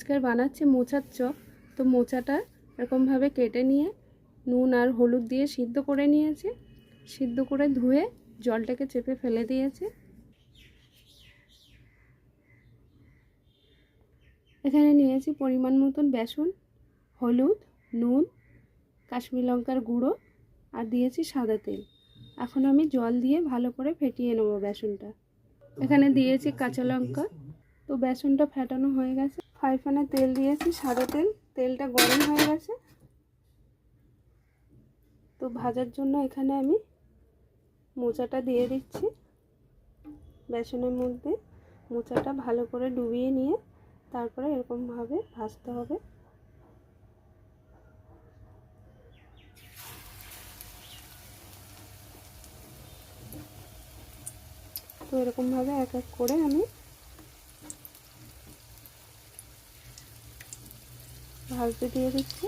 আজকে বানাচ্ছি মোচার চপ। তো মোচাটা এরকমভাবে কেটে নিয়ে নুন আর হলুদ দিয়ে সিদ্ধ করে নিয়েছি। সিদ্ধ করে ধুয়ে জলটাকে চেপে ফেলে দিয়েছি। এখানে নিয়েছি পরিমাণ মতন বেসন, হলুদ, নুন, কাশ্মীরি লঙ্কার গুঁড়ো আর দিয়েছি সাদা তেল। এখন আমি জল দিয়ে ভালো করে ফেটিয়ে নেব বেসনটা। এখানে দিয়েছি কাঁচা লঙ্কা। তো বেসনটা ফেটানো হয়ে গেছে। ফ্রাই প্যানে তেল দিয়েছি, সাদা তেল। তেলটা গরম হয়ে গেছে। তো ভাজার জন্য এখানে আমি মোচাটা দিয়ে দিচ্ছি বেসনের মধ্যে। মোচাটা ভালো করে ডুবিয়ে নিয়ে তারপরে এরকমভাবে ভাজতে হবে। তো এরকমভাবে এক এক করে আমি ভাজতে দিয়ে দিচ্ছি।